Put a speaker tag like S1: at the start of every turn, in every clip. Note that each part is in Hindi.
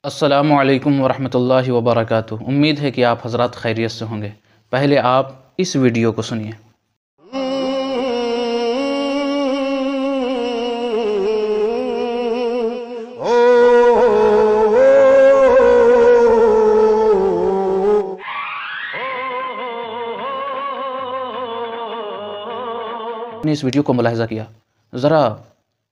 S1: अस्सलामुअलैकुम वरहमतुल्लाहि वबरकातुहू। उम्मीद है कि आप हज़रात खैरियत से होंगे। पहले आप इस वीडियो को सुनिए। आपने इस वीडियो को मुलाहिज़ा किया, ज़रा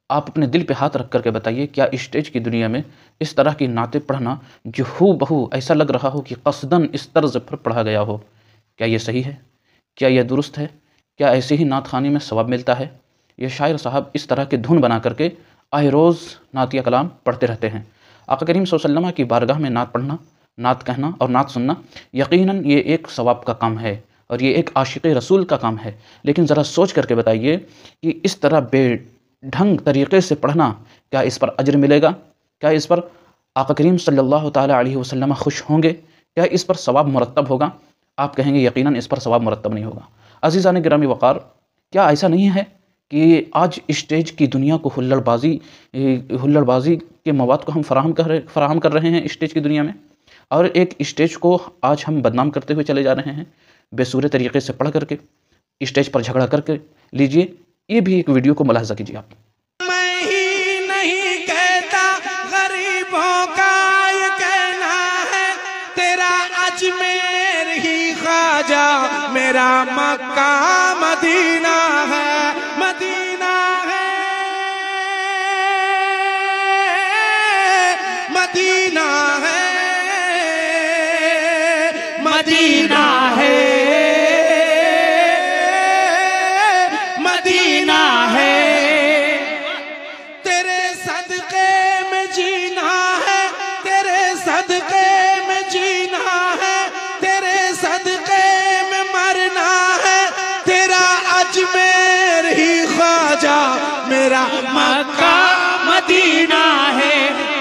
S1: आप अपने दिल पे हाथ रख कर के बताइए, क्या स्टेज की दुनिया में इस तरह की नातें पढ़ना जो हूबहू ऐसा लग रहा हो कि क़स्दन इस तर्ज़ पर पढ़ा गया हो, क्या ये सही है? क्या यह दुरुस्त है? क्या ऐसे ही नात ख़ानी में सवाब मिलता है? ये शायर साहब इस तरह की धुन बना करके आए रोज़ नातिया कलाम पढ़ते रहते हैं। आका करीम सल्लल्लाहु अलैहि वसल्लम की बारगाह में नात पढ़ना, नात कहना और नात सुनना यकीनन ये एक सवाब का काम है और ये एक आशिक़ रसूल का काम है। लेकिन ज़रा सोच करके बताइए कि इस तरह बेढंग तरीक़े से पढ़ना, क्या इस पर अज्र मिलेगा? क्या इस पर आका करीम सल्लल्लाहु ताला अलैहि वसल्लम खुश होंगे? क्या इस पर सवाब मुरत्तब होगा? आप कहेंगे यकीनन इस पर सवाब मुरत्तब नहीं होगा। अज़ीज़ान गिरामी वक़ार, क्या ऐसा नहीं है कि आज स्टेज की दुनिया को हुल्लड़बाज़ी के मवाद को हम फ़राहम कर रहे हैं स्टेज की दुनिया में, और एक स्टेज को आज हम बदनाम करते हुए चले जा रहे हैं बेसूरे तरीक़े से पढ़ करके, स्टेज पर झगड़ा करके। लीजिए, ये भी एक वीडियो को मुलाहिज़ा कीजिए आप।
S2: मैं ही नहीं कहता, गरीबों का ये कहना है, तेरा अजमेर ही ख्वाजा, मेरा मक्का मदीना है, मदीना है, मदीना है, मदीना है, मदीना है। तेरे सदक़े में जीना है, तेरे सदक़े में जीना है, तेरे सदक़े में मरना है, तेरा अजमेर ही ख्वाजा, मेरा मक्का मदीना है,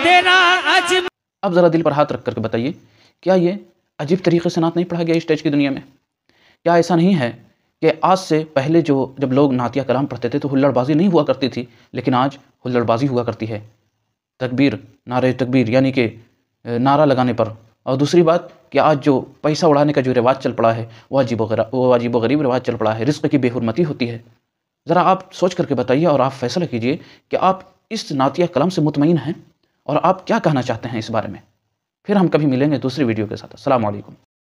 S2: तेरा अजमेर।
S1: अब ज़रा दिल पर हाथ रख करके बताइए, क्या ये अजीब तरीक़े से नात नहीं पढ़ा गया स्टेज की दुनिया में? क्या ऐसा नहीं है कि आज से पहले जब लोग नातिया कलाम पढ़ते थे तो हुल्लड़बाज़ी नहीं हुआ करती थी, लेकिन आज हुल्लड़बाज़ी हुआ करती है। तकबीर, नारे तकबीर यानी कि नारा लगाने पर। और दूसरी बात कि आज जो पैसा उड़ाने का जो रिवाज चल पड़ा है, वो अजीब-व-गरीब रिवाज चल पड़ा है, रिज़्क़ की बेहुरमती होती है। ज़रा आप सोच करके बताइए और आप फ़ैसला कीजिए कि आप इस नातिया कलाम से मुतमईन हैं और आप क्या कहना चाहते हैं इस बारे में। फिर हम कभी मिलेंगे दूसरी वीडियो के साथ। अस्सलामु अलैकुम।